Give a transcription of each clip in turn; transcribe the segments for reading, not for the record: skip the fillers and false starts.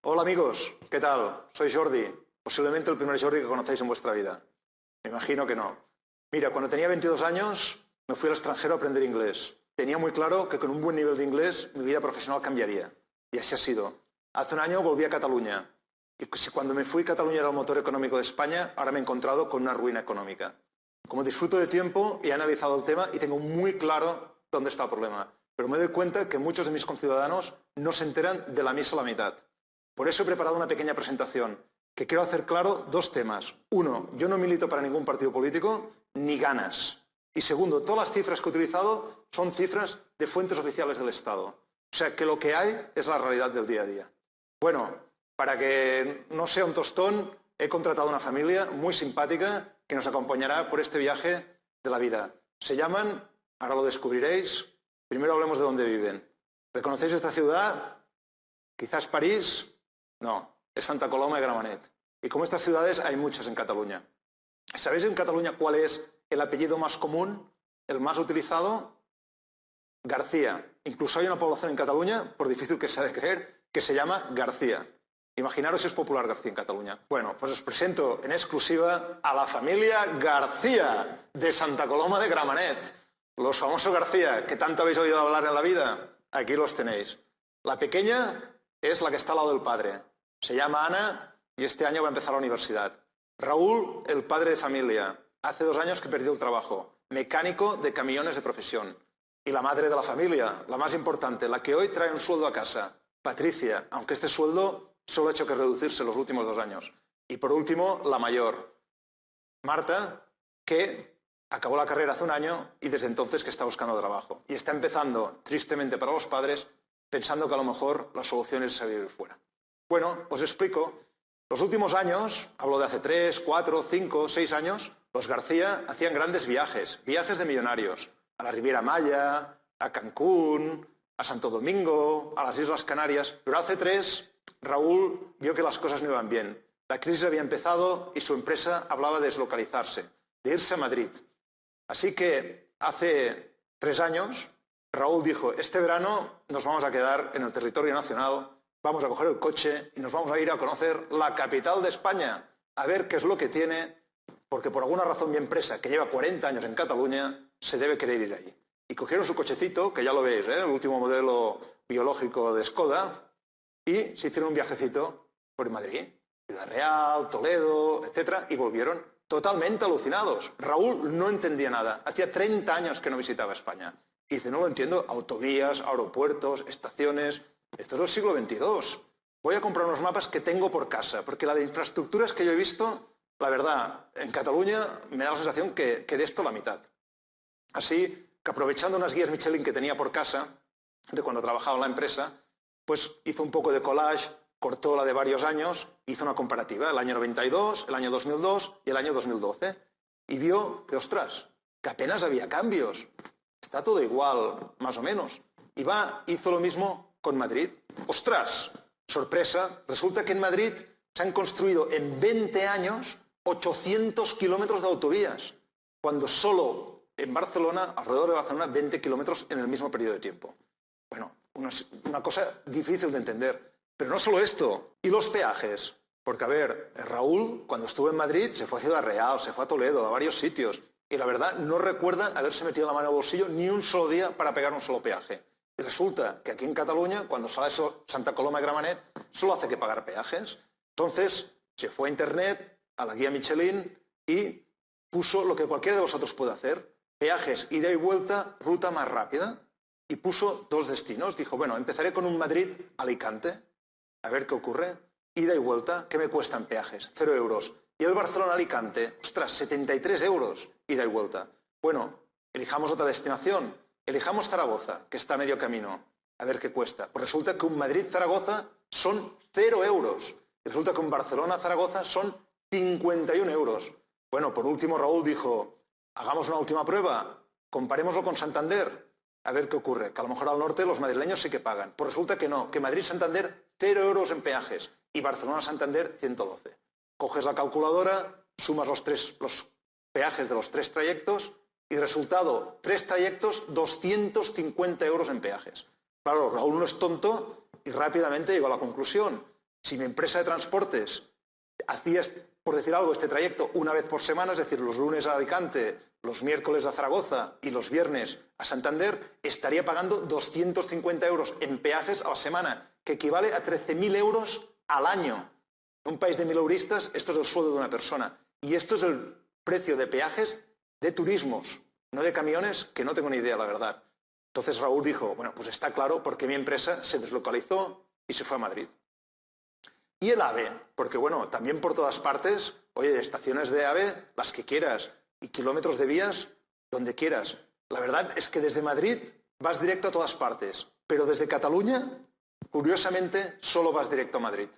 Hola amigos, ¿qué tal? Soy Jordi, posiblemente el primer Jordi que conocéis en vuestra vida. Me imagino que no. Mira, cuando tenía 22 años me fui al extranjero a aprender inglés. Tenía muy claro que con un buen nivel de inglés mi vida profesional cambiaría. Y así ha sido. Hace un año volví a Cataluña. Y si cuando me fui Cataluña era el motor económico de España, ahora me he encontrado con una ruina económica. Como disfruto de tiempo, he analizado el tema y tengo muy claro dónde está el problema. Pero me doy cuenta que muchos de mis conciudadanos no se enteran de la misa a la mitad. Por eso he preparado una pequeña presentación, que quiero hacer claro dos temas. Uno, yo no milito para ningún partido político, ni ganas. Y segundo, todas las cifras que he utilizado son cifras de fuentes oficiales del Estado. O sea, que lo que hay es la realidad del día a día. Bueno, para que no sea un tostón, he contratado una familia muy simpática que nos acompañará por este viaje de la vida. Se llaman, ahora lo descubriréis, primero hablemos de dónde viven. ¿Reconocéis esta ciudad? Quizás París. No, es Santa Coloma de Gramenet. Y como estas ciudades hay muchas en Cataluña. ¿Sabéis en Cataluña cuál es el apellido más común, el más utilizado? García. Incluso hay una población en Cataluña, por difícil que sea de creer, que se llama García. Imaginaros si es popular García en Cataluña. Bueno, pues os presento en exclusiva a la familia García de Santa Coloma de Gramenet. Los famosos García, que tanto habéis oído hablar en la vida. Aquí los tenéis. La pequeña es la que está al lado del padre. Se llama Ana y este año va a empezar la universidad. Raúl, el padre de familia. Hace 2 años que perdió el trabajo. Mecánico de camiones de profesión. Y la madre de la familia, la más importante, la que hoy trae un sueldo a casa. Patricia, aunque este sueldo solo ha hecho que reducirse los últimos 2 años. Y por último, la mayor. Marta, que acabó la carrera hace 1 año y desde entonces que está buscando trabajo. Y está empezando, tristemente para los padres, pensando que a lo mejor la solución es salir fuera. Bueno, os explico. Los últimos años, hablo de hace 3, 4, 5, 6 años, los García hacían grandes viajes, viajes de millonarios, a la Riviera Maya, a Cancún, a Santo Domingo, a las Islas Canarias. Pero hace 3, Raúl vio que las cosas no iban bien. La crisis había empezado y su empresa hablaba de deslocalizarse, de irse a Madrid. Así que hace 3 años, Raúl dijo, este verano nos vamos a quedar en el territorio nacional, vamos a coger el coche y nos vamos a ir a conocer la capital de España, a ver qué es lo que tiene, porque por alguna razón mi empresa, que lleva 40 años en Cataluña, se debe querer ir allí. Y cogieron su cochecito, que ya lo veis, el último modelo biológico de Skoda, y se hicieron un viajecito por Madrid, Ciudad Real, Toledo, etcétera, y volvieron totalmente alucinados. Raúl no entendía nada. Hacía 30 años que no visitaba España. Y dice, no lo entiendo, autovías, aeropuertos, estaciones. Esto es el siglo XXII. Voy a comprar unos mapas que tengo por casa, porque la de infraestructuras que yo he visto, la verdad, en Cataluña me da la sensación que de esto la mitad. Así que aprovechando unas guías Michelin que tenía por casa, de cuando trabajaba en la empresa, pues hizo un poco de collage, cortó la de varios años, hizo una comparativa, el año 92, el año 2002 y el año 2012, y vio que, ostras, que apenas había cambios. Está todo igual, más o menos. Y hizo lo mismo con Madrid. ¡Ostras! Sorpresa, resulta que en Madrid se han construido en 20 años 800 kilómetros de autovías, cuando solo en Barcelona, alrededor de Barcelona, 20 kilómetros en el mismo periodo de tiempo. Bueno, una cosa difícil de entender. Pero no solo esto, y los peajes. Porque, a ver, Raúl, cuando estuvo en Madrid, se fue a Ciudad Real, se fue a Toledo, a varios sitios. Y la verdad, no recuerda haberse metido la mano al bolsillo ni un solo día para pegar un solo peaje. Y resulta que aquí en Cataluña, cuando sale Santa Coloma de Gramenet, solo hace que pagar peajes. Entonces, se fue a Internet, a la guía Michelin, y puso lo que cualquiera de vosotros puede hacer. Peajes, ida y vuelta, ruta más rápida. Y puso 2 destinos. Dijo, bueno, empezaré con un Madrid-Alicante. A ver qué ocurre. Ida y vuelta, ¿qué me cuestan peajes? 0 euros. Y el Barcelona-Alicante, ostras, 73 euros, ida y vuelta. Bueno, elijamos otra destinación. Elijamos Zaragoza, que está a medio camino. A ver qué cuesta. Pues resulta que un Madrid-Zaragoza son 0 euros. Y resulta que un Barcelona-Zaragoza son 51 euros. Bueno, por último Raúl dijo, hagamos una última prueba, comparémoslo con Santander. A ver qué ocurre, que a lo mejor al norte los madrileños sí que pagan. Pues resulta que no, que Madrid-Santander 0 euros en peajes y Barcelona-Santander 112. Coges la calculadora, sumas los peajes de los 3 trayectos y resultado, 3 trayectos, 250 euros en peajes. Claro, Raúl no es tonto y rápidamente llegó a la conclusión. Si mi empresa de transportes hacía, por decir algo, este trayecto una vez por semana, es decir, los lunes a Alicante, los miércoles a Zaragoza y los viernes a Santander, estaría pagando 250 euros en peajes a la semana, que equivale a 13.000 euros al año. En un país de mileuristas, esto es el sueldo de una persona. Y esto es el precio de peajes de turismos, no de camiones, que no tengo ni idea, la verdad. Entonces Raúl dijo, bueno, pues está claro por qué mi empresa se deslocalizó y se fue a Madrid. Y el AVE, porque bueno, también por todas partes, oye, de estaciones de AVE, las que quieras, y kilómetros de vías, donde quieras. La verdad es que desde Madrid vas directo a todas partes, pero desde Cataluña, curiosamente, solo vas directo a Madrid.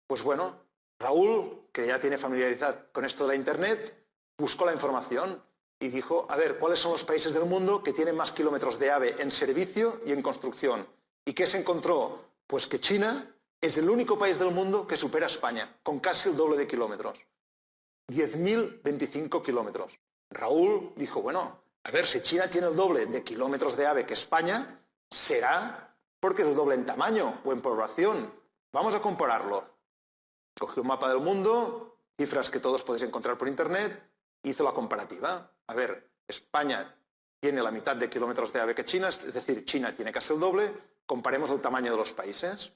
Pues bueno, Raúl, que ya tiene familiaridad con esto de la Internet, buscó la información y dijo, a ver, ¿cuáles son los países del mundo que tienen más kilómetros de AVE en servicio y en construcción? ¿Y qué se encontró? Pues que China es el único país del mundo que supera a España, con casi el doble de kilómetros. 10.025 kilómetros. Raúl dijo, bueno, a ver, si China tiene el doble de kilómetros de AVE que España, será porque es el doble en tamaño o en población. Vamos a compararlo. Cogió un mapa del mundo, cifras que todos podéis encontrar por Internet, hizo la comparativa. A ver, España tiene la mitad de kilómetros de AVE que China, es decir, China tiene casi el doble, comparemos el tamaño de los países.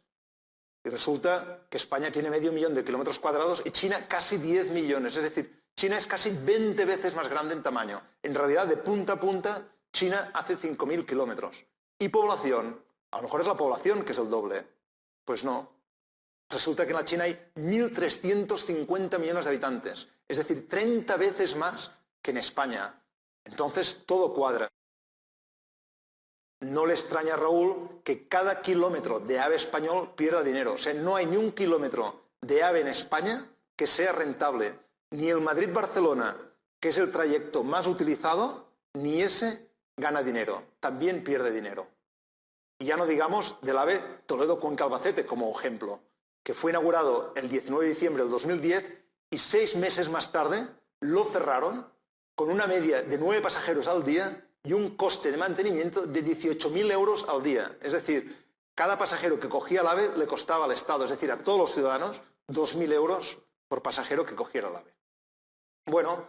Y resulta que España tiene 500.000 de kilómetros cuadrados y China casi 10 millones. Es decir, China es casi 20 veces más grande en tamaño. En realidad, de punta a punta, China hace 5.000 kilómetros. Y población, a lo mejor es la población que es el doble. Pues no. Resulta que en la China hay 1.350 millones de habitantes. Es decir, 30 veces más que en España. Entonces, todo cuadra. No le extraña a Raúl que cada kilómetro de AVE español pierda dinero. O sea, no hay ni un kilómetro de AVE en España que sea rentable. Ni el Madrid-Barcelona, que es el trayecto más utilizado, ni ese gana dinero. También pierde dinero. Y ya no digamos del AVE Toledo-Cuenca-Albacete como ejemplo, que fue inaugurado el 19 de diciembre del 2010 y 6 meses más tarde lo cerraron con una media de 9 pasajeros al día y un coste de mantenimiento de 18.000 euros al día. Es decir, cada pasajero que cogía el AVE le costaba al Estado, es decir, a todos los ciudadanos, 2.000 euros por pasajero que cogiera el AVE. Bueno,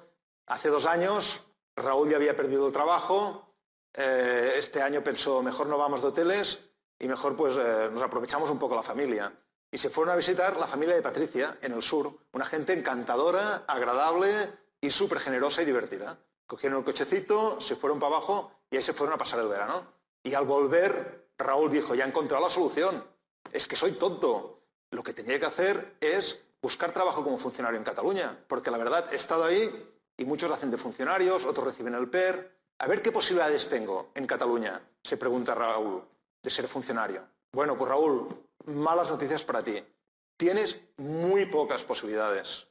hace 2 años Raúl ya había perdido el trabajo, este año pensó, mejor no vamos de hoteles y mejor pues nos aprovechamos un poco la familia. Y se fueron a visitar la familia de Patricia en el sur, una gente encantadora, agradable y súper generosa y divertida. Cogieron el cochecito, se fueron para abajo y ahí se fueron a pasar el verano. Y al volver, Raúl dijo, ya he encontrado la solución. Es que soy tonto. Lo que tendría que hacer es buscar trabajo como funcionario en Cataluña, porque la verdad he estado ahí y muchos hacen de funcionarios, otros reciben el PER. A ver qué posibilidades tengo en Cataluña, se pregunta Raúl, de ser funcionario. Bueno, pues Raúl, malas noticias para ti. Tienes muy pocas posibilidades.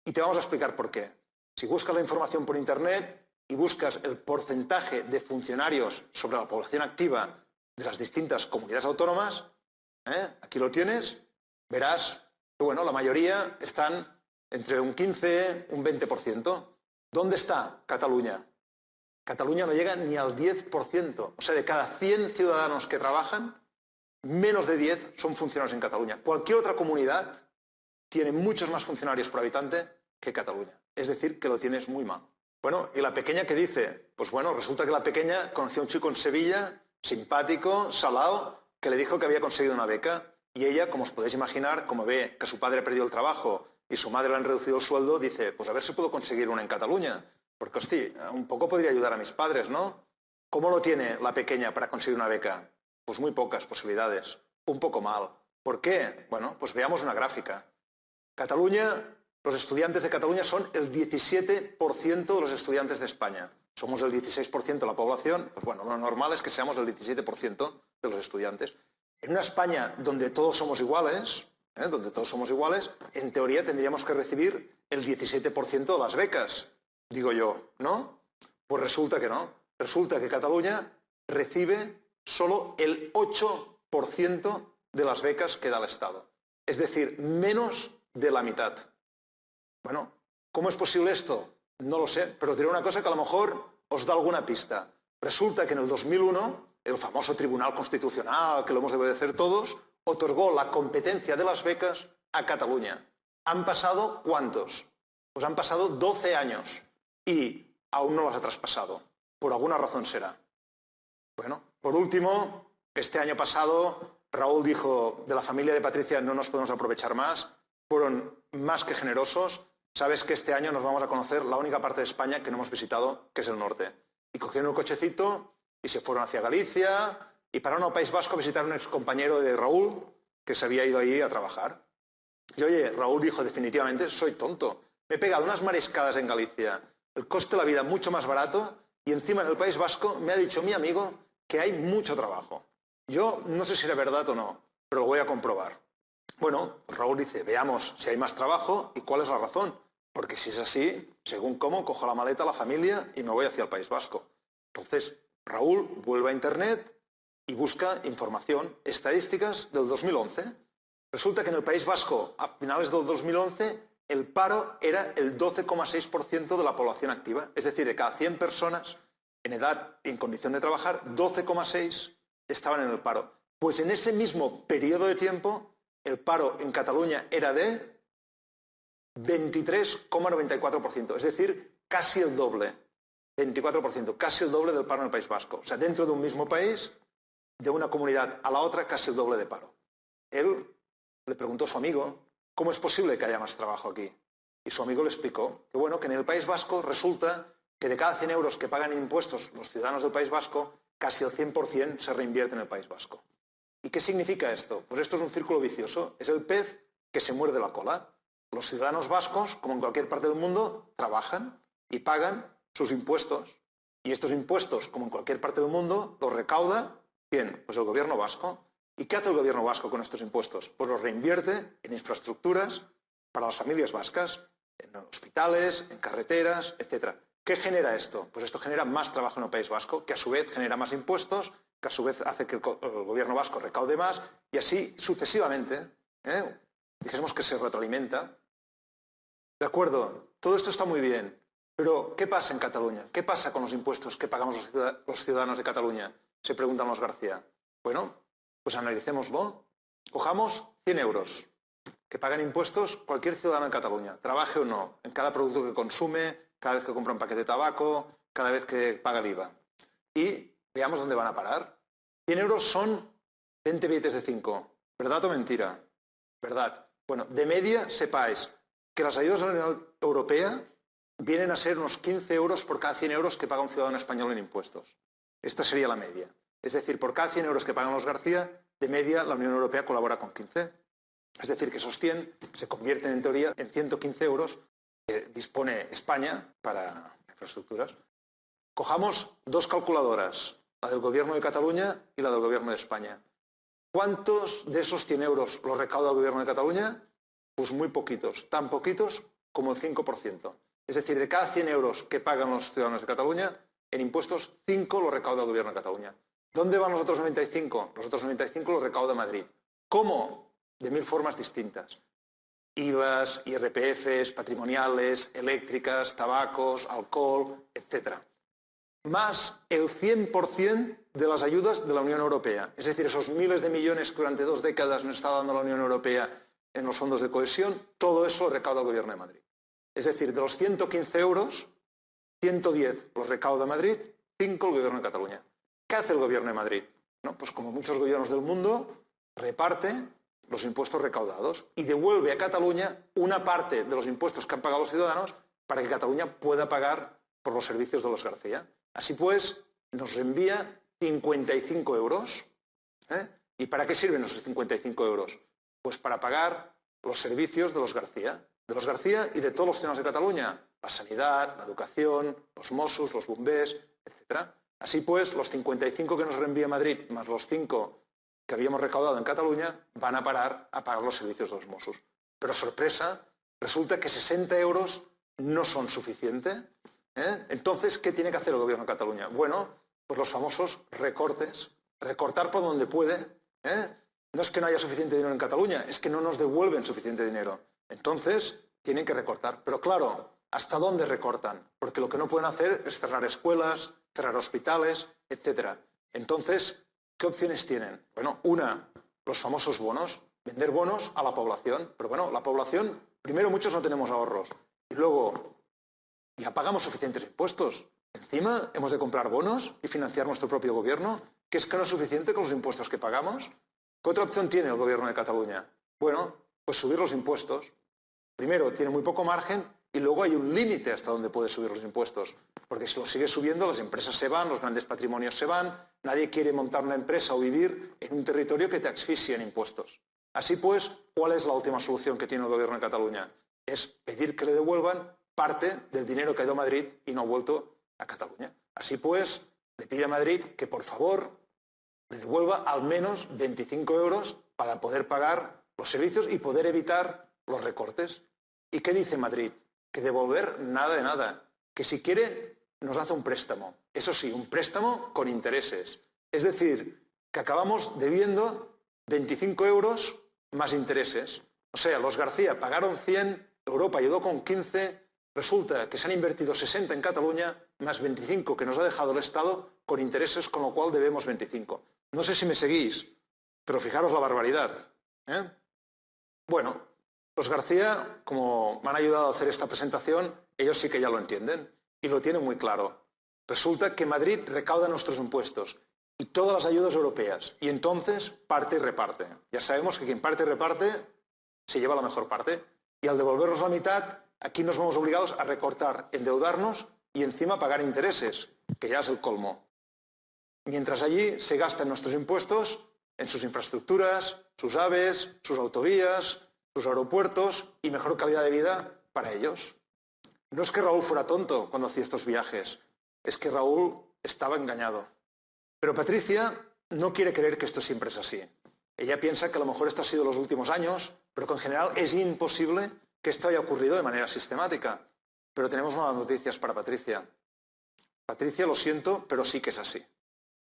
Y te vamos a explicar por qué. Si buscas la información por Internet y buscas el porcentaje de funcionarios sobre la población activa de las distintas comunidades autónomas, aquí lo tienes, verás que bueno, la mayoría están entre un 15 y un 20%. ¿Dónde está Cataluña? Cataluña no llega ni al 10%. O sea, de cada 100 ciudadanos que trabajan, menos de 10 son funcionarios en Cataluña. Cualquier otra comunidad tiene muchos más funcionarios por habitante que Cataluña. Es decir, que lo tienes muy mal. Bueno, ¿y la pequeña qué dice? Pues bueno, resulta que la pequeña conoció a un chico en Sevilla, simpático, salao, que le dijo que había conseguido una beca. Y ella, como os podéis imaginar, como ve que su padre ha perdido el trabajo y su madre le han reducido el sueldo, dice, pues a ver si puedo conseguir una en Cataluña. Porque, hostia, un poco podría ayudar a mis padres, ¿no? ¿Cómo lo tiene la pequeña para conseguir una beca? Pues muy pocas posibilidades. Un poco mal. ¿Por qué? Bueno, pues veamos una gráfica. Cataluña... Los estudiantes de Cataluña son el 17% de los estudiantes de España. Somos el 16% de la población, pues bueno, lo normal es que seamos el 17% de los estudiantes. En una España donde todos somos iguales, en teoría tendríamos que recibir el 17% de las becas, digo yo, ¿no? Pues resulta que no. Resulta que Cataluña recibe solo el 8% de las becas que da el Estado. Es decir, menos de la mitad. Bueno, ¿cómo es posible esto? No lo sé, pero diré una cosa que a lo mejor os da alguna pista. Resulta que en el 2001, el famoso Tribunal Constitucional, que lo hemos de obedecer todos, otorgó la competencia de las becas a Cataluña. ¿Han pasado cuántos? Pues han pasado 12 años y aún no las ha traspasado. Por alguna razón será. Bueno, por último, este año pasado Raúl dijo, de la familia de Patricia no nos podemos aprovechar más, fueron más que generosos. Sabes que este año nos vamos a conocer la única parte de España que no hemos visitado, que es el norte. Y cogieron un cochecito y se fueron hacia Galicia y pararon al País Vasco a visitar a un excompañero de Raúl que se había ido ahí a trabajar. Y oye, Raúl dijo definitivamente, soy tonto, me he pegado unas mariscadas en Galicia, el coste de la vida mucho más barato y encima en el País Vasco me ha dicho mi amigo que hay mucho trabajo. Yo no sé si era verdad o no, pero lo voy a comprobar. Bueno, Raúl dice, veamos si hay más trabajo y cuál es la razón. Porque si es así, según cómo, cojo la maleta, la familia y me voy hacia el País Vasco. Entonces, Raúl vuelve a Internet y busca información, estadísticas del 2011. Resulta que en el País Vasco, a finales del 2011, el paro era el 12,6% de la población activa. Es decir, de cada 100 personas en edad y en condición de trabajar, 12,6 estaban en el paro. Pues en ese mismo periodo de tiempo, el paro en Cataluña era de 23,94%, es decir, casi el doble, 24%, casi el doble del paro en el País Vasco. O sea, dentro de un mismo país, de una comunidad a la otra, casi el doble de paro. Él le preguntó a su amigo, ¿cómo es posible que haya más trabajo aquí? Y su amigo le explicó que, bueno, que en el País Vasco resulta que de cada 100 euros que pagan en impuestos los ciudadanos del País Vasco, casi el 100% se reinvierte en el País Vasco. ¿Y qué significa esto? Pues esto es un círculo vicioso, es el pez que se muerde la cola. Los ciudadanos vascos, como en cualquier parte del mundo, trabajan y pagan sus impuestos. Y estos impuestos, como en cualquier parte del mundo, los recauda, ¿quién? Pues el gobierno vasco. ¿Y qué hace el gobierno vasco con estos impuestos? Pues los reinvierte en infraestructuras para las familias vascas, en hospitales, en carreteras, etc. ¿Qué genera esto? Pues esto genera más trabajo en el País Vasco, que a su vez genera más impuestos, que a su vez hace que el gobierno vasco recaude más, y así sucesivamente, dijésemos que se retroalimenta. De acuerdo, todo esto está muy bien, pero ¿qué pasa en Cataluña? ¿Qué pasa con los impuestos que pagamos los ciudadanos de Cataluña? Se preguntan los García. Bueno, pues analicémoslo. Cojamos 100 euros que pagan impuestos cualquier ciudadano en Cataluña, trabaje o no, en cada producto que consume, cada vez que compra un paquete de tabaco, cada vez que paga el IVA. Y veamos dónde van a parar. 100 euros son 20 billetes de 5. ¿Verdad o mentira? ¿Verdad? Bueno, de media sepáis que las ayudas de la Unión Europea vienen a ser unos 15 euros por cada 100 euros que paga un ciudadano español en impuestos. Esta sería la media. Es decir, por cada 100 euros que pagan los García, de media la Unión Europea colabora con 15. Es decir, que esos 100 se convierten en teoría en 115 euros que dispone España para infraestructuras. Cojamos dos calculadoras, la del Gobierno de Cataluña y la del Gobierno de España. ¿Cuántos de esos 100 euros los recauda el Gobierno de Cataluña? Pues muy poquitos, tan poquitos como el 5%. Es decir, de cada 100 euros que pagan los ciudadanos de Cataluña, en impuestos 5 los recauda el Gobierno de Cataluña. ¿Dónde van los otros 95? Los otros 95 los recauda Madrid. ¿Cómo? De 1000 formas distintas. IVAs, IRPFs, patrimoniales, eléctricas, tabacos, alcohol, etc. Más el 100% de las ayudas de la Unión Europea. Es decir, esos miles de millones que durante 2 décadas nos está dando la Unión Europea en los fondos de cohesión, todo eso lo recauda el Gobierno de Madrid. Es decir, de los 115 euros, 110 los recauda Madrid, 5 el Gobierno de Cataluña. ¿Qué hace el Gobierno de Madrid? No, pues como muchos gobiernos del mundo, reparte los impuestos recaudados y devuelve a Cataluña una parte de los impuestos que han pagado los ciudadanos para que Cataluña pueda pagar por los servicios de los García. Así pues, nos envía 55 euros. ¿Y para qué sirven esos 55 euros? Pues para pagar los servicios de los García y de todos los ciudadanos de Cataluña, la sanidad, la educación, los Mossos, los bombers, etc. Así pues, los 55 que nos reenvía Madrid, más los 5 que habíamos recaudado en Cataluña, van a parar a pagar los servicios de los Mossos. Pero sorpresa, resulta que 60 euros no son suficientes. Entonces, ¿qué tiene que hacer el Gobierno de Cataluña? Bueno, pues los famosos recortes, recortar por donde puede. No es que no haya suficiente dinero en Cataluña, es que no nos devuelven suficiente dinero. Entonces, tienen que recortar. Pero claro, ¿hasta dónde recortan? Porque lo que no pueden hacer es cerrar escuelas, cerrar hospitales, etc. Entonces, ¿qué opciones tienen? Bueno, una, los famosos bonos, vender bonos a la población. Pero bueno, la población, primero muchos no tenemos ahorros y luego ya pagamos suficientes impuestos. Encima hemos de comprar bonos y financiar nuestro propio gobierno, que es que no es suficiente con los impuestos que pagamos. ¿Qué otra opción tiene el gobierno de Cataluña? Bueno, pues subir los impuestos. Primero, tiene muy poco margen y luego hay un límite hasta donde puede subir los impuestos. Porque si lo sigue subiendo, las empresas se van, los grandes patrimonios se van, nadie quiere montar una empresa o vivir en un territorio que te asfixie en impuestos. Así pues, ¿cuál es la última solución que tiene el gobierno de Cataluña? Es pedir que le devuelvan parte del dinero que ha ido a Madrid y no ha vuelto a Cataluña. Así pues, le pide a Madrid que por favor le devuelva al menos 25 euros para poder pagar los servicios y poder evitar los recortes. ¿Y qué dice Madrid? Que devolver nada de nada, que si quiere nos hace un préstamo. Eso sí, un préstamo con intereses. Es decir, que acabamos debiendo 25 euros más intereses. O sea, los García pagaron 100, Europa ayudó con 15, resulta que se han invertido 60 en Cataluña, más 25 que nos ha dejado el Estado con intereses, con lo cual debemos 25. No sé si me seguís, pero fijaros la barbaridad, ¿eh? Bueno, los García, como me han ayudado a hacer esta presentación, ellos sí que ya lo entienden y lo tienen muy claro. Resulta que Madrid recauda nuestros impuestos y todas las ayudas europeas y entonces parte y reparte. Ya sabemos que quien parte y reparte se lleva la mejor parte y al devolvernos la mitad, aquí nos vemos obligados a recortar, endeudarnos y encima pagar intereses, que ya es el colmo. Mientras allí se gastan nuestros impuestos en sus infraestructuras, sus AVEs, sus autovías, sus aeropuertos y mejor calidad de vida para ellos. No es que Raúl fuera tonto cuando hacía estos viajes, es que Raúl estaba engañado. Pero Patricia no quiere creer que esto siempre es así. Ella piensa que a lo mejor esto ha sido los últimos años, pero que en general es imposible que esto haya ocurrido de manera sistemática. Pero tenemos malas noticias para Patricia. Patricia, lo siento, pero sí que es así.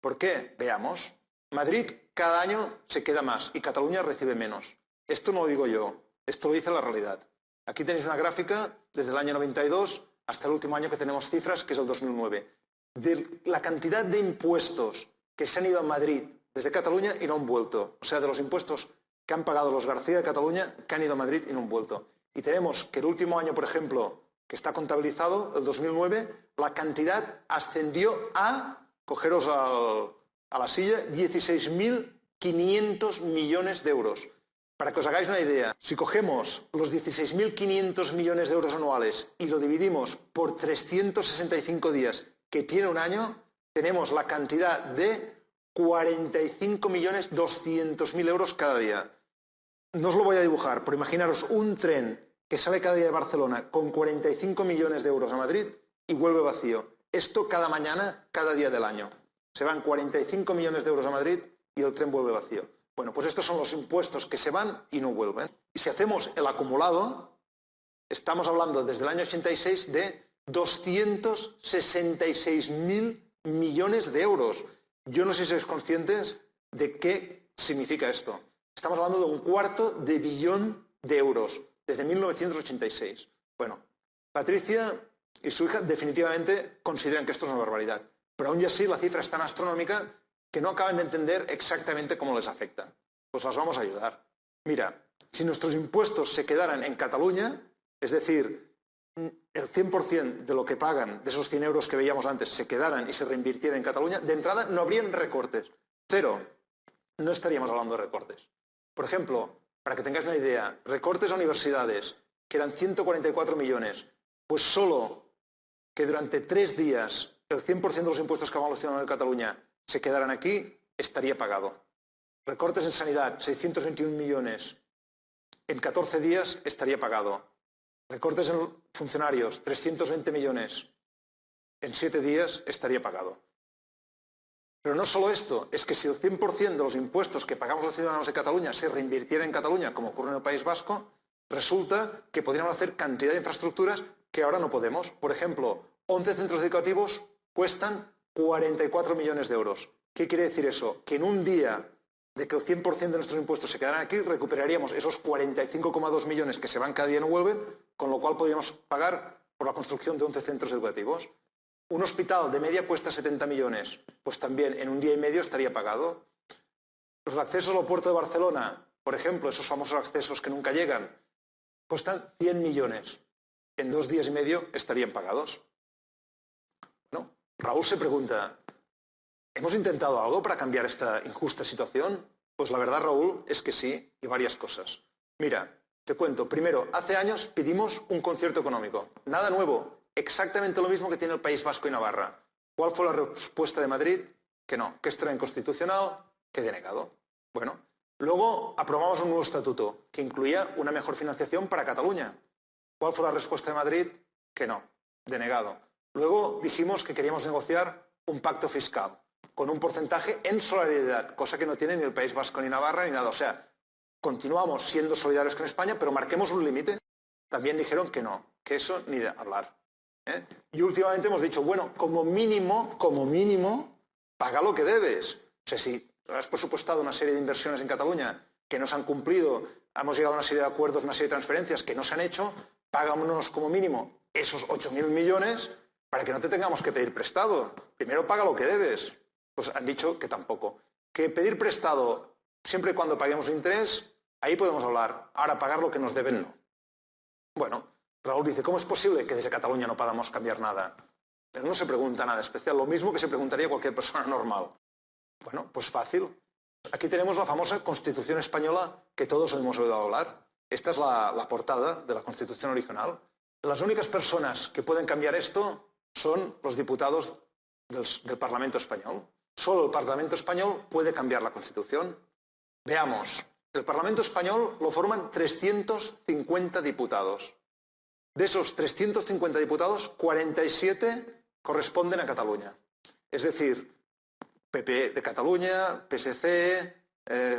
¿Por qué? Veamos. Madrid cada año se queda más y Cataluña recibe menos. Esto no lo digo yo, esto lo dice la realidad. Aquí tenéis una gráfica desde el año 92 hasta el último año que tenemos cifras, que es el 2009. De la cantidad de impuestos que se han ido a Madrid desde Cataluña y no han vuelto. O sea, de los impuestos que han pagado los García de Cataluña que han ido a Madrid y no han vuelto. Y tenemos que el último año, por ejemplo, que está contabilizado, el 2009, la cantidad ascendió a, cogeros a la silla, 16.500 millones de euros. Para que os hagáis una idea, si cogemos los 16.500 millones de euros anuales y lo dividimos por 365 días que tiene un año, tenemos la cantidad de 45.200.000 euros cada día. No os lo voy a dibujar, pero imaginaros un tren que sale cada día de Barcelona con 45 millones de euros a Madrid y vuelve vacío. Esto cada mañana, cada día del año. Se van 45 millones de euros a Madrid y el tren vuelve vacío. Bueno, pues estos son los impuestos que se van y no vuelven. Y si hacemos el acumulado, estamos hablando desde el año 86 de 266.000 millones de euros. Yo no sé si sois conscientes de qué significa esto. Estamos hablando de 1/4 de billón de euros desde 1986. Bueno, Patricia y su hija definitivamente consideran que esto es una barbaridad. Pero aún así la cifra es tan astronómica que no acaban de entender exactamente cómo les afecta. Pues las vamos a ayudar. Mira, si nuestros impuestos se quedaran en Cataluña, es decir, el 100% de lo que pagan, de esos 100 euros que veíamos antes, se quedaran y se reinvirtieran en Cataluña, de entrada no habrían recortes. Cero. No estaríamos hablando de recortes. Por ejemplo, para que tengáis una idea, recortes a universidades, que eran 144 millones, pues solo que durante 3 días el 100% de los impuestos que vamos a gestionar en Cataluña se quedaran aquí, estaría pagado. Recortes en sanidad, 621 millones, en 14 días estaría pagado. Recortes en funcionarios, 320 millones, en 7 días estaría pagado. Pero no solo esto, es que si el 100% de los impuestos que pagamos los ciudadanos de Cataluña se reinvirtiera en Cataluña, como ocurre en el País Vasco, resulta que podríamos hacer cantidad de infraestructuras que ahora no podemos. Por ejemplo, 11 centros educativos cuestan 44 millones de euros. ¿Qué quiere decir eso? Que en un día de que el 100% de nuestros impuestos se quedaran aquí, recuperaríamos esos 45,2 millones que se van cada día y no vuelven, con lo cual podríamos pagar por la construcción de 11 centros educativos. Un hospital de media cuesta 70 millones, pues también en un día y medio estaría pagado. Los accesos al puerto de Barcelona, por ejemplo, esos famosos accesos que nunca llegan, cuestan 100 millones. En 2 días y medio estarían pagados. Bueno, Raúl se pregunta, ¿hemos intentado algo para cambiar esta injusta situación? Pues la verdad, Raúl, es que sí, y varias cosas. Mira, te cuento. Primero, hace años pedimos un concierto económico. Nada nuevo, exactamente lo mismo que tiene el País Vasco y Navarra. ¿Cuál fue la respuesta de Madrid? Que no, que esto era inconstitucional, que denegado. Bueno, luego aprobamos un nuevo estatuto que incluía una mejor financiación para Cataluña. ¿Cuál fue la respuesta de Madrid? Que no, denegado. Luego dijimos que queríamos negociar un pacto fiscal con un porcentaje en solidaridad, cosa que no tiene ni el País Vasco ni Navarra ni nada. O sea, continuamos siendo solidarios con España, pero marquemos un límite. También dijeron que no, que eso ni de hablar. Y últimamente hemos dicho, bueno, como mínimo, paga lo que debes. O sea, si has presupuestado una serie de inversiones en Cataluña que no se han cumplido, hemos llegado a una serie de acuerdos, una serie de transferencias que no se han hecho, páganos como mínimo esos 8.000 millones para que no te tengamos que pedir prestado. Primero paga lo que debes. Pues han dicho que tampoco. Que pedir prestado siempre y cuando paguemos interés, ahí podemos hablar. Ahora pagar lo que nos deben no. Bueno, Raúl dice, ¿cómo es posible que desde Cataluña no podamos cambiar nada? Él no se pregunta nada especial, lo mismo que se preguntaría cualquier persona normal. Bueno, pues fácil. Aquí tenemos la famosa Constitución española que todos hemos oído hablar. Esta es la portada de la Constitución original. Las únicas personas que pueden cambiar esto son los diputados del Parlamento español. Solo el Parlamento español puede cambiar la Constitución. Veamos, el Parlamento español lo forman 350 diputados. De esos 350 diputados, 47 corresponden a Cataluña. Es decir, PP de Cataluña, PSC,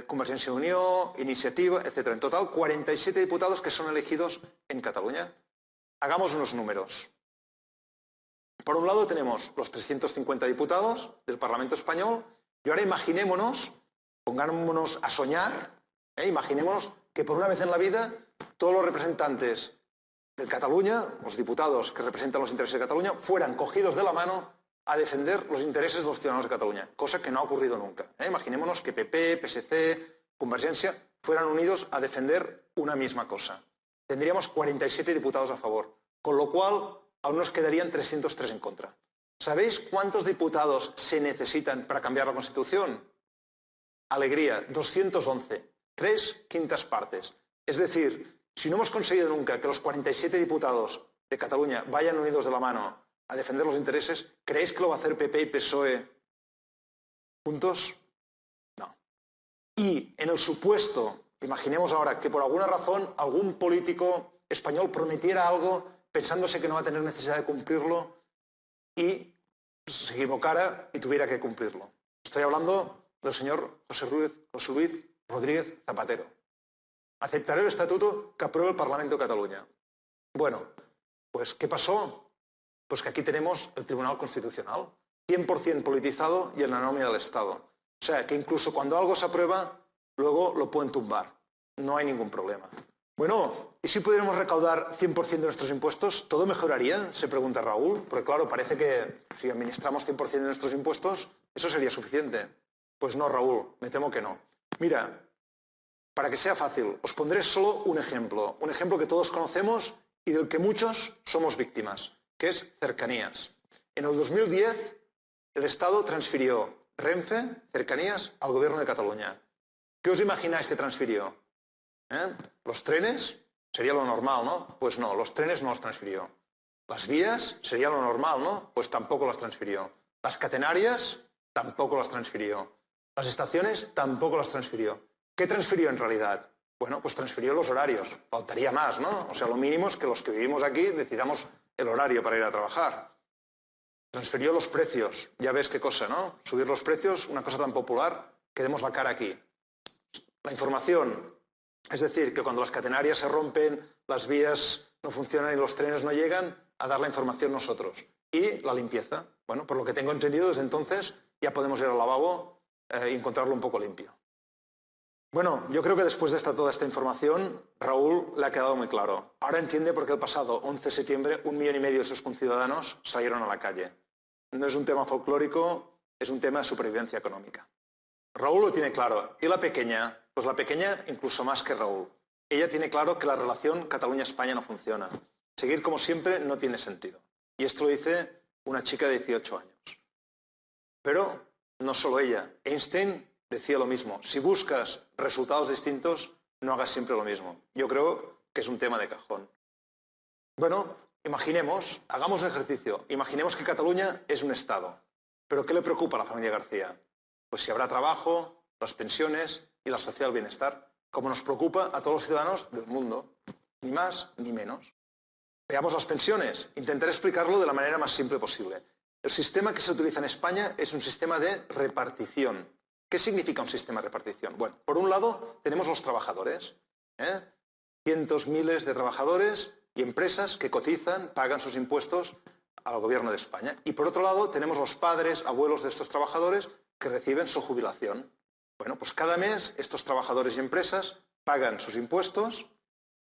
Convergencia y Unió, Iniciativa, etc. En total, 47 diputados que son elegidos en Cataluña. Hagamos unos números. Por un lado tenemos los 350 diputados del Parlamento español y ahora imaginémonos, pongámonos a soñar, imaginémonos que por una vez en la vida todos los representantes de Cataluña, los diputados que representan los intereses de Cataluña, fueran cogidos de la mano a defender los intereses de los ciudadanos de Cataluña, cosa que no ha ocurrido nunca. Imaginémonos que PP, PSC, Convergencia fueran unidos a defender una misma cosa. Tendríamos 47 diputados a favor, con lo cual aún nos quedarían 303 en contra. ¿Sabéis cuántos diputados se necesitan para cambiar la Constitución? Alegría, 211, 3/5 partes. Es decir, si no hemos conseguido nunca que los 47 diputados de Cataluña vayan unidos de la mano a defender los intereses, ¿creéis que lo va a hacer PP y PSOE juntos? No. Y en el supuesto, imaginemos ahora que por alguna razón algún político español prometiera algo pensándose que no va a tener necesidad de cumplirlo y se equivocara y tuviera que cumplirlo. Estoy hablando del señor José Luis Rodríguez Zapatero. Aceptaré el estatuto que apruebe el Parlamento de Cataluña. Bueno, pues ¿qué pasó? Pues que aquí tenemos el Tribunal Constitucional, 100% politizado y en la nómina del Estado. O sea, que incluso cuando algo se aprueba, luego lo pueden tumbar. No hay ningún problema. Bueno, ¿y si pudiéramos recaudar 100% de nuestros impuestos? ¿Todo mejoraría? Se pregunta Raúl. Porque claro, parece que si administramos 100% de nuestros impuestos, eso sería suficiente. Pues no, Raúl, me temo que no. Mira, para que sea fácil, os pondré solo un ejemplo que todos conocemos y del que muchos somos víctimas, que es cercanías. En el 2010, el Estado transfirió Renfe, cercanías, al Gobierno de Cataluña. ¿Qué os imagináis que transfirió? Los trenes sería lo normal, ¿no? Pues no, los trenes no los transfirió. Las vías sería lo normal, ¿no? Pues tampoco las transfirió. Las catenarias tampoco las transfirió. Las estaciones tampoco las transfirió. ¿Qué transfirió en realidad? Bueno, pues transfirió los horarios. Faltaría más, ¿no? O sea, lo mínimo es que los que vivimos aquí decidamos el horario para ir a trabajar. Transfirió los precios. Ya ves qué cosa, ¿no? Subir los precios, una cosa tan popular, que demos la cara aquí. La información. Es decir, que cuando las catenarias se rompen, las vías no funcionan y los trenes no llegan, a dar la información nosotros. Y la limpieza. Bueno, por lo que tengo entendido, desde entonces ya podemos ir al lavabo y encontrarlo un poco limpio. Bueno, yo creo que después de toda esta información, Raúl le ha quedado muy claro. Ahora entiende por qué el pasado 11 de septiembre 1,5 millones de sus conciudadanos salieron a la calle. No es un tema folclórico, es un tema de supervivencia económica. Raúl lo tiene claro. ¿Y la pequeña? Pues la pequeña incluso más que Raúl. Ella tiene claro que la relación Cataluña-España no funciona. Seguir como siempre no tiene sentido. Y esto lo dice una chica de 18 años. Pero no solo ella. Einstein decía lo mismo. Si buscas resultados distintos, no hagas siempre lo mismo. Yo creo que es un tema de cajón. Bueno, imaginemos, hagamos un ejercicio. Imaginemos que Cataluña es un Estado. ¿Pero qué le preocupa a la familia García? Pues si habrá trabajo, las pensiones y la sociedad del bienestar, como nos preocupa a todos los ciudadanos del mundo, ni más ni menos. Veamos las pensiones. Intentaré explicarlo de la manera más simple posible. El sistema que se utiliza en España es un sistema de repartición. ¿Qué significa un sistema de repartición? Bueno, por un lado tenemos los trabajadores, cientos, miles de trabajadores y empresas que cotizan, pagan sus impuestos al gobierno de España. Y por otro lado tenemos los padres, abuelos de estos trabajadores que reciben su jubilación. Bueno, pues cada mes estos trabajadores y empresas pagan sus impuestos,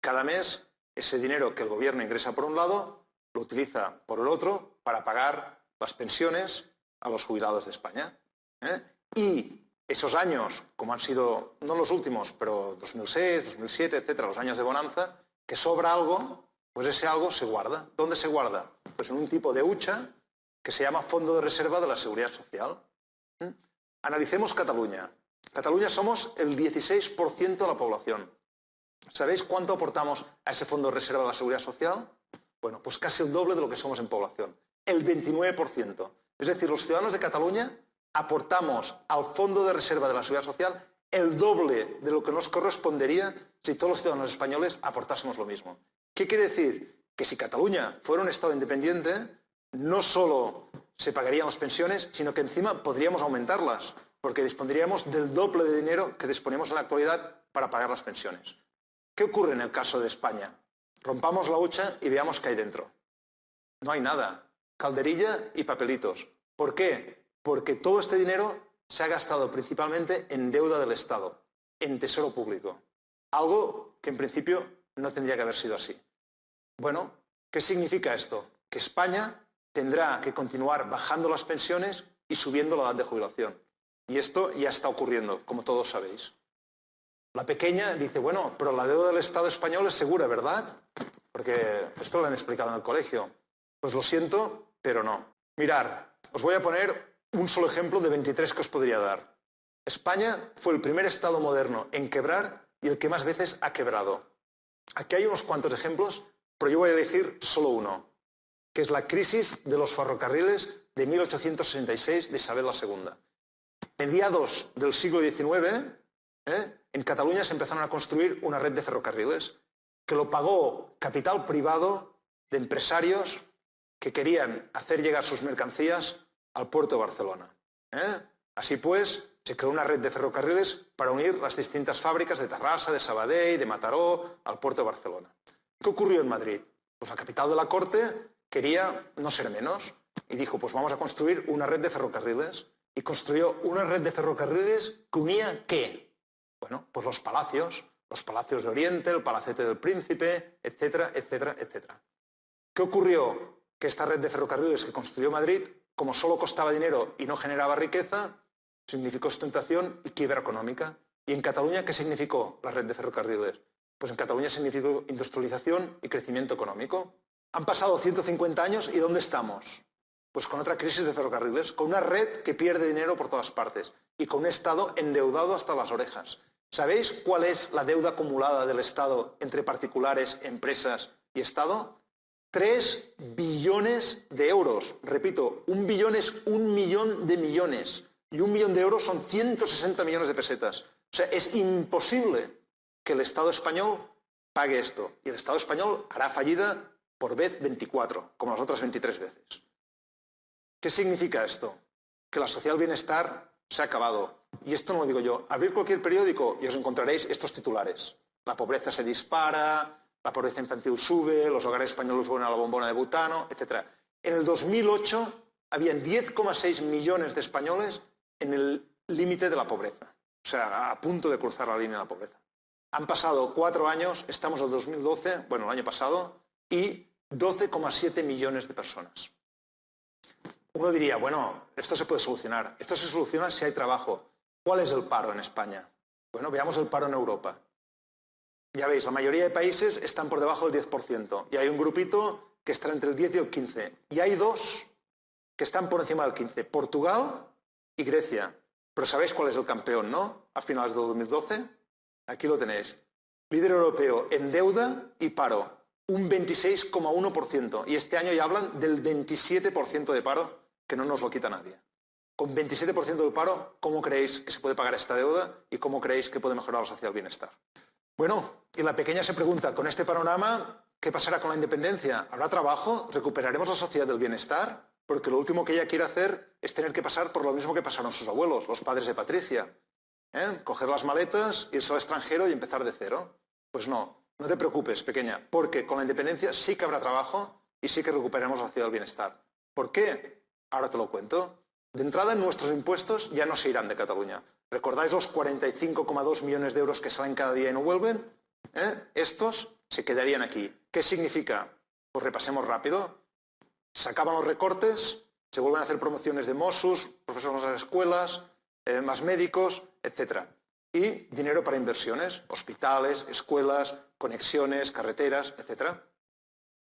cada mes ese dinero que el gobierno ingresa por un lado lo utiliza por el otro para pagar las pensiones a los jubilados de España. Y esos años, como han sido, no los últimos, pero 2006, 2007, etcétera, los años de bonanza, que sobra algo, pues ese algo se guarda. ¿Dónde se guarda? Pues en un tipo de hucha que se llama Fondo de Reserva de la Seguridad Social. Analicemos Cataluña. Cataluña somos el 16% de la población. ¿Sabéis cuánto aportamos a ese Fondo de Reserva de la Seguridad Social? Bueno, pues casi el doble de lo que somos en población. El 29%. Es decir, los ciudadanos de Cataluña aportamos al Fondo de Reserva de la Seguridad Social el doble de lo que nos correspondería si todos los ciudadanos españoles aportásemos lo mismo. ¿Qué quiere decir? Que si Cataluña fuera un Estado independiente, no solo se pagarían las pensiones, sino que encima podríamos aumentarlas, porque dispondríamos del doble de dinero que disponemos en la actualidad para pagar las pensiones. ¿Qué ocurre en el caso de España? Rompamos la hucha y veamos qué hay dentro. No hay nada. Calderilla y papelitos. ¿Por qué? Porque todo este dinero se ha gastado principalmente en deuda del Estado, en tesoro público. Algo que en principio no tendría que haber sido así. Bueno, ¿qué significa esto? Que España tendrá que continuar bajando las pensiones y subiendo la edad de jubilación. Y esto ya está ocurriendo, como todos sabéis. La pequeña dice, bueno, pero la deuda del Estado español es segura, ¿verdad? Porque esto lo han explicado en el colegio. Pues lo siento, pero no. Mirar, os voy a poner un solo ejemplo de 23 que os podría dar. España fue el primer Estado moderno en quebrar y el que más veces ha quebrado. Aquí hay unos cuantos ejemplos, pero yo voy a elegir solo uno, que es la crisis de los ferrocarriles de 1866 de Isabel II. Mediados del siglo XIX, en Cataluña se empezaron a construir una red de ferrocarriles que lo pagó capital privado de empresarios que querían hacer llegar sus mercancías al puerto de Barcelona. Así pues, se creó una red de ferrocarriles para unir las distintas fábricas de Tarrasa, de Sabadell, de Mataró, al puerto de Barcelona. ¿Qué ocurrió en Madrid? Pues la capital de la corte quería no ser menos y dijo, pues vamos a construir una red de ferrocarriles. Y construyó una red de ferrocarriles que unía ¿qué? Bueno, pues los palacios de Oriente, el Palacete del Príncipe, etcétera, etcétera, etcétera. ¿Qué ocurrió? Que esta red de ferrocarriles que construyó Madrid, como solo costaba dinero y no generaba riqueza, significó ostentación y quiebra económica. ¿Y en Cataluña qué significó la red de ferrocarriles? Pues en Cataluña significó industrialización y crecimiento económico. Han pasado 150 años y ¿dónde estamos? Pues con otra crisis de ferrocarriles, con una red que pierde dinero por todas partes y con un Estado endeudado hasta las orejas. ¿Sabéis cuál es la deuda acumulada del Estado entre particulares, empresas y Estado? 3 billones de euros. Repito, 1 billón es 1 millón de millones y 1 millón de euros son 160 millones de pesetas. O sea, es imposible que el Estado español pague esto. Y el Estado español hará fallida por vez 24, como las otras 23 veces. ¿Qué significa esto? Que la sociedad del bienestar se ha acabado. Y esto no lo digo yo. Abrid cualquier periódico y os encontraréis estos titulares. La pobreza se dispara, la pobreza infantil sube, los hogares españoles vuelven a la bombona de butano, etc. En el 2008 habían 10,6 millones de españoles en el límite de la pobreza. O sea, a punto de cruzar la línea de la pobreza. Han pasado 4 años, estamos en el 2012, bueno, el año pasado, y 12,7 millones de personas. Uno diría, bueno, esto se puede solucionar. Esto se soluciona si hay trabajo. ¿Cuál es el paro en España? Bueno, veamos el paro en Europa. Ya veis, la mayoría de países están por debajo del 10% y hay un grupito que está entre el 10 y el 15%. Y hay dos que están por encima del 15%, Portugal y Grecia. Pero ¿sabéis cuál es el campeón, no? A finales de 2012, aquí lo tenéis. Líder europeo en deuda y paro, un 26,1%. Y este año ya hablan del 27% de paro, que no nos lo quita nadie. Con 27% del paro, ¿cómo creéis que se puede pagar esta deuda y cómo creéis que puede mejorar la sociedad del bienestar? Bueno, y la pequeña se pregunta, con este panorama, ¿qué pasará con la independencia? ¿Habrá trabajo? ¿Recuperaremos la sociedad del bienestar? Porque lo último que ella quiere hacer es tener que pasar por lo mismo que pasaron sus abuelos, los padres de Patricia. Coger las maletas, irse al extranjero y empezar de cero. Pues no, no te preocupes, pequeña, porque con la independencia sí que habrá trabajo y sí que recuperaremos la sociedad del bienestar. ¿Por qué? Ahora te lo cuento. De entrada, nuestros impuestos ya no se irán de Cataluña. ¿Recordáis los 45,2 millones de euros que salen cada día y no vuelven? Estos se quedarían aquí. ¿Qué significa? Pues repasemos rápido. Se acaban los recortes, se vuelven a hacer promociones de Mossos, profesores en las escuelas, más médicos, etc. Y dinero para inversiones, hospitales, escuelas, conexiones, carreteras, etc.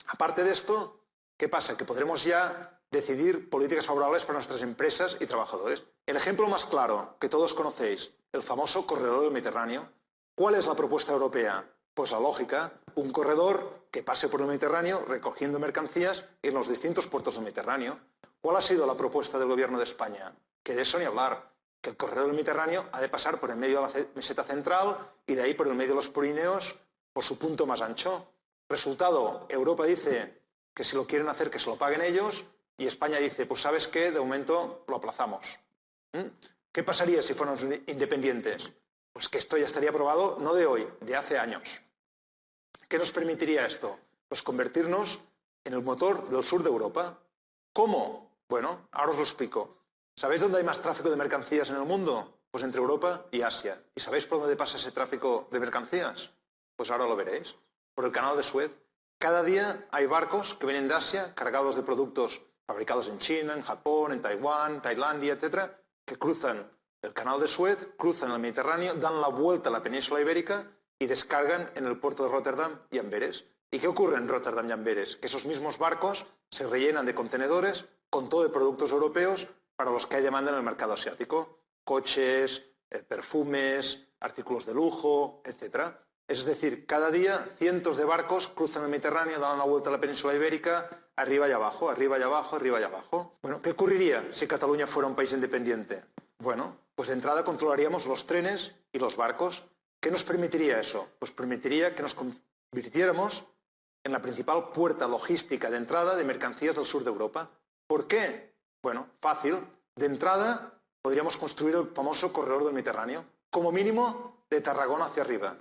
Aparte de esto, ¿qué pasa? Que podremos ya decidir políticas favorables para nuestras empresas y trabajadores. El ejemplo más claro que todos conocéis, el famoso corredor del Mediterráneo. ¿Cuál es la propuesta europea? Pues la lógica, un corredor que pase por el Mediterráneo recogiendo mercancías en los distintos puertos del Mediterráneo. ¿Cuál ha sido la propuesta del Gobierno de España? Que de eso ni hablar, que el corredor del Mediterráneo ha de pasar por el medio de la meseta central y de ahí por el medio de los Pirineos por su punto más ancho. Resultado, Europa dice que si lo quieren hacer que se lo paguen ellos y España dice, pues ¿sabes qué? De momento lo aplazamos. ¿Qué pasaría si fuéramos independientes? Pues que esto ya estaría aprobado no de hoy, de hace años. ¿Qué nos permitiría esto? Pues convertirnos en el motor del sur de Europa. ¿Cómo? Bueno, ahora os lo explico. ¿Sabéis dónde hay más tráfico de mercancías en el mundo? Pues entre Europa y Asia. ¿Y sabéis por dónde pasa ese tráfico de mercancías? Pues ahora lo veréis. Por el canal de Suez. Cada día hay barcos que vienen de Asia cargados de productos fabricados en China, en Japón, en Taiwán, Tailandia, etcétera, que cruzan el canal de Suez, cruzan el Mediterráneo, dan la vuelta a la península ibérica y descargan en el puerto de Rotterdam y Amberes. ¿Y qué ocurre en Rotterdam y Amberes? Que esos mismos barcos se rellenan de contenedores con todo de productos europeos para los que hay demanda en el mercado asiático. Coches, perfumes, artículos de lujo, etcétera. Es decir, cada día cientos de barcos cruzan el Mediterráneo, dan la vuelta a la península ibérica, arriba y abajo, arriba y abajo, arriba y abajo. Bueno, ¿qué ocurriría si Cataluña fuera un país independiente? Bueno, pues de entrada controlaríamos los trenes y los barcos. ¿Qué nos permitiría eso? Pues permitiría que nos convirtiéramos en la principal puerta logística de entrada de mercancías del sur de Europa. ¿Por qué? Bueno, fácil. De entrada podríamos construir el famoso corredor del Mediterráneo, como mínimo de Tarragona hacia arriba.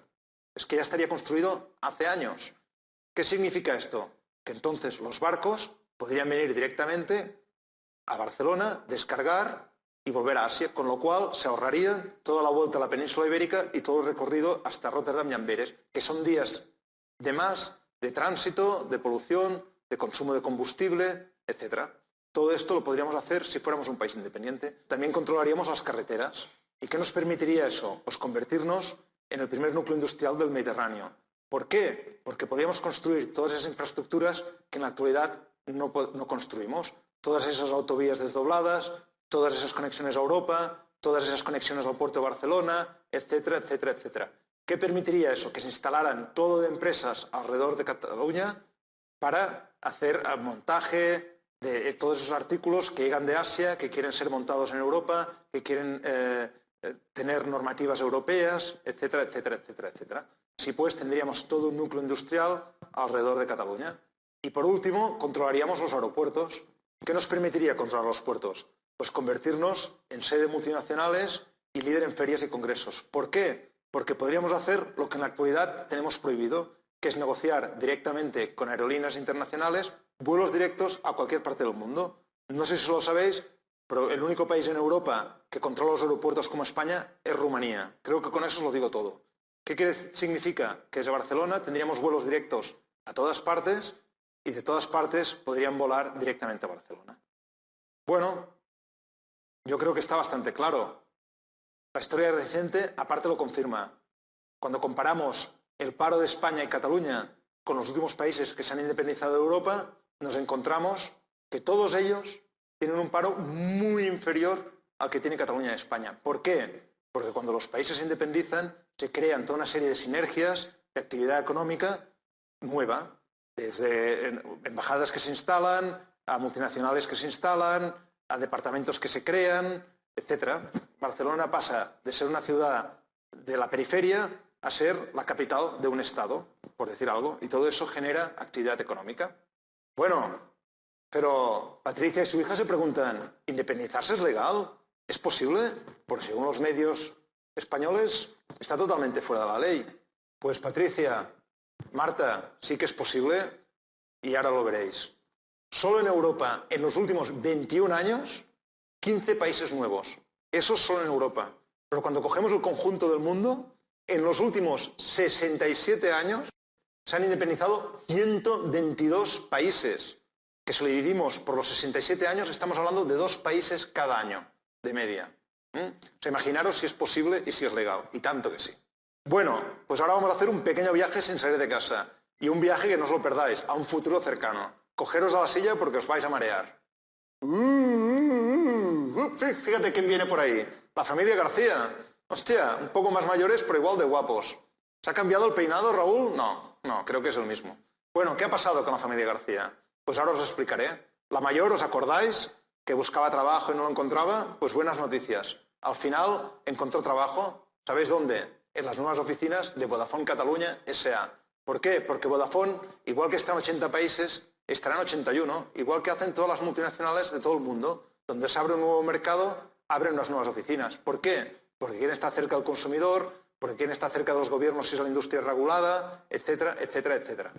Es que ya estaría construido hace años. ¿Qué significa esto? Que entonces los barcos podrían venir directamente a Barcelona, descargar y volver a Asia, con lo cual se ahorrarían toda la vuelta a la península ibérica y todo el recorrido hasta Rotterdam y Amberes, que son días de más, de tránsito, de polución, de consumo de combustible, etc. Todo esto lo podríamos hacer si fuéramos un país independiente. También controlaríamos las carreteras. ¿Y qué nos permitiría eso? Pues convertirnos en el primer núcleo industrial del Mediterráneo. ¿Por qué? Porque podríamos construir todas esas infraestructuras que en la actualidad no construimos. Todas esas autovías desdobladas, todas esas conexiones a Europa, todas esas conexiones al puerto de Barcelona, etcétera, etcétera, etcétera. ¿Qué permitiría eso? Que se instalaran todo de empresas alrededor de Cataluña para hacer montaje de todos esos artículos que llegan de Asia, que quieren ser montados en Europa, que quieren tener normativas europeas, etcétera, etcétera, etcétera, etcétera. Así pues, tendríamos todo un núcleo industrial alrededor de Cataluña. Y por último, controlaríamos los aeropuertos. ¿Qué nos permitiría controlar los puertos? Pues convertirnos en sede multinacionales y líder en ferias y congresos. ¿Por qué? Porque podríamos hacer lo que en la actualidad tenemos prohibido, que es negociar directamente con aerolíneas internacionales vuelos directos a cualquier parte del mundo. No sé si lo sabéis, pero el único país en Europa que controla los aeropuertos como España es Rumanía. Creo que con eso os lo digo todo. ¿Qué significa? Que desde Barcelona tendríamos vuelos directos a todas partes y de todas partes podrían volar directamente a Barcelona. Bueno, yo creo que está bastante claro. La historia reciente, aparte, lo confirma. Cuando comparamos el paro de España y Cataluña con los últimos países que se han independizado de Europa, nos encontramos que todos ellos tienen un paro muy inferior al que tiene Cataluña y España. ¿Por qué? Porque cuando los países se independizan, se crean toda una serie de sinergias de actividad económica nueva, desde embajadas que se instalan, a multinacionales que se instalan, a departamentos que se crean, etc. Barcelona pasa de ser una ciudad de la periferia a ser la capital de un estado, por decir algo, y todo eso genera actividad económica. Bueno, pero Patricia y su hija se preguntan, ¿independizarse es legal? ¿Es posible? Porque según los medios españoles está totalmente fuera de la ley. Pues Patricia, Marta, sí que es posible y ahora lo veréis. Solo en Europa, en los últimos 21 años, 15 países nuevos. Eso solo en Europa. Pero cuando cogemos el conjunto del mundo, en los últimos 67 años se han independizado 122 países. Que si lo dividimos por los 67 años, estamos hablando de 2 países cada año, de media. O sea, imaginaros si es posible y si es legal. Y tanto que sí. Bueno, pues ahora vamos a hacer un pequeño viaje sin salir de casa. Y un viaje que no os lo perdáis, a un futuro cercano. Cogeros a la silla porque os vais a marear. Fíjate quién viene por ahí. La familia García. Hostia, un poco más mayores, pero igual de guapos. ¿Se ha cambiado el peinado, Raúl? No, creo que es el mismo. Bueno, ¿qué ha pasado con la familia García? Pues ahora os lo explicaré. La mayor, ¿os acordáis? Que buscaba trabajo y no lo encontraba. Pues buenas noticias. Al final encontró trabajo. ¿Sabéis dónde? En las nuevas oficinas de Vodafone Catalunya S.A. ¿Por qué? Porque Vodafone, igual que está en 80 países, estará en 81, igual que hacen todas las multinacionales de todo el mundo. Donde se abre un nuevo mercado, abren unas nuevas oficinas. ¿Por qué? Porque quieren estar cerca del consumidor, porque quieren estar cerca de los gobiernos si es la industria regulada, etcétera, etcétera, etcétera.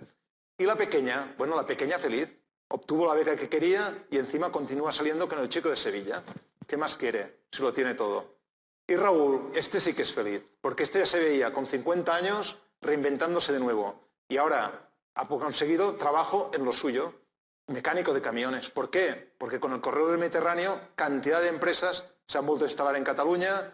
Y la pequeña, bueno, la pequeña feliz, obtuvo la beca que quería y encima continúa saliendo con el chico de Sevilla. ¿Qué más quiere si lo tiene todo? Y Raúl, este sí que es feliz, porque este ya se veía con 50 años reinventándose de nuevo. Y ahora ha conseguido trabajo en lo suyo, mecánico de camiones. ¿Por qué? Porque con el corredor del Mediterráneo, cantidad de empresas se han vuelto a instalar en Cataluña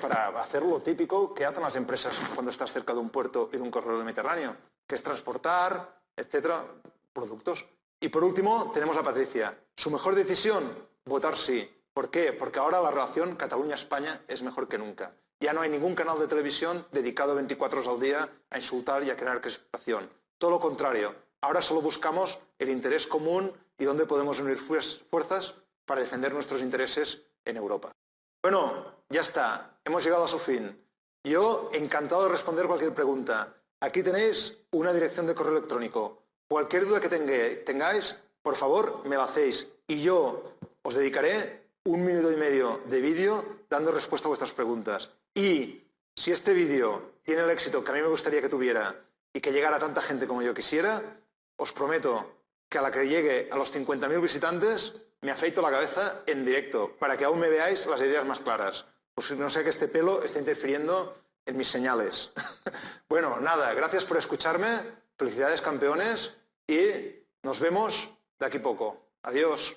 para hacer lo típico que hacen las empresas cuando estás cerca de un puerto y de un corredor del Mediterráneo, que es transportar, etcétera, productos. Y por último, tenemos a Patricia. ¿Su mejor decisión? Votar sí. ¿Por qué? Porque ahora la relación Cataluña-España es mejor que nunca. Ya no hay ningún canal de televisión dedicado 24 horas al día a insultar y a crear crispación. Todo lo contrario. Ahora solo buscamos el interés común y dónde podemos unir fuerzas para defender nuestros intereses en Europa. Bueno, ya está. Hemos llegado a su fin. Yo encantado de responder cualquier pregunta. Aquí tenéis una dirección de correo electrónico. Cualquier duda que tengáis, por favor, me la hacéis. Y yo os dedicaré 1 minuto y medio de vídeo dando respuesta a vuestras preguntas. Y si este vídeo tiene el éxito que a mí me gustaría que tuviera y que llegara a tanta gente como yo quisiera, os prometo que a la que llegue a los 50.000 visitantes me afeito la cabeza en directo para que aún me veáis las ideas más claras. Pues no sea que este pelo esté interfiriendo en mis señales. Bueno, nada, gracias por escucharme. Felicidades, campeones. Y nos vemos de aquí poco. Adiós.